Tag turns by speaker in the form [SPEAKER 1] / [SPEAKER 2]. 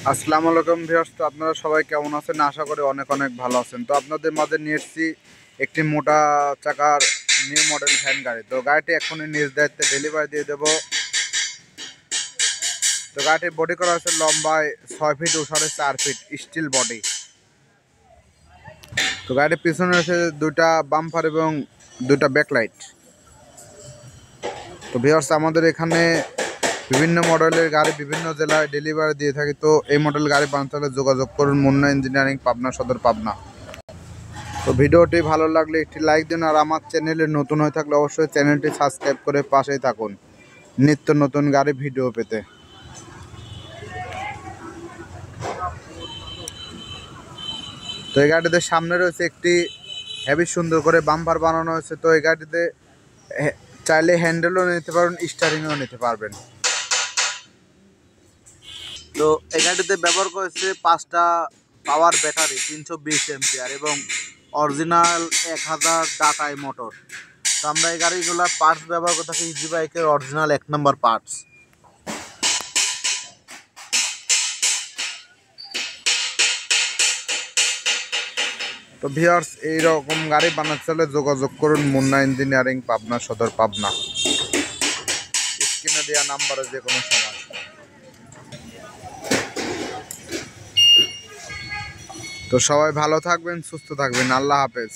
[SPEAKER 1] আসসালামু আলাইকুম ভিউয়ার্স। তো আপনারা সবাই কেমন আছেন? আশা করি অনেক অনেক ভালো আছেন। তো আপনাদের মাঝে নিয়ে এসেছি একটি মোটা চাকার নিউ মডেল ভ্যান গাড়ি। তো গাড়িটি এখনই নিজ দায়িত্বে ডেলিভারি দিয়ে দেবো। তো গাড়িটির বডি করা হয়েছে লম্বায় 6 ফিট, ওষারে 4 ফিট স্টিল বডি। তো গাড়িটির পিছনে রয়েছে দুইটা বাম্পার এবং দুইটা ব্যাকলাইট। তো ভিউয়ার্স, আমাদের এখানে বিভিন্ন মডেলের গাড়ি বিভিন্ন জেলায় ডেলিভারি দিয়ে থাকি। তো এই মডেল গাড়ি বানাতে হলে যোগাযোগ করুন মুন্না ইঞ্জিনিয়ারিং, পাবনা সদর, পাবনা। তো ভিডিওটি ভালো লাগলে একটি লাইক দিন, আর আমার চ্যানেলে নতুন হয়ে থাকলে অবশ্যই চ্যানেলটি সাবস্ক্রাইব করে পাশেই থাকুন নিত্য নতুন গাড়ি ভিডিও পেতে। তো এই গাড়িতে সামনে রয়েছে একটি হেভি সুন্দর করে বাম্পার বানানো হয়েছে। তো এই গাড়িতে চাইলে হ্যান্ডেলও নিতে পারবেন, স্টারিংও নিতে পারবেন। তো এই গাড়িতে ব্যবহার করেছে 5টা পাওয়ার ব্যাটারি 320 এম্পিয়ার এবং অরিজিনাল 1000 ডাটাই মোটর। তো আমরা এই গাড়িগুলোর পার্টস ব্যবহার করে থাকি ইজি বাইকের অরিজিনাল 1 নম্বর পার্টস। তো ভিউয়ার্স, এইরকম গাড়ি বানাতে হলে যোগাযোগ করুন মুন্না ইঞ্জিনিয়ারিং, পাবনা সদর, পাবনা। স্ক্রিনে দেওয়া নাম্বারে যে কোনো সময়। তো সবাই ভালো থাকবেন, সুস্থ থাকবেন। আল্লাহ হাফেজ।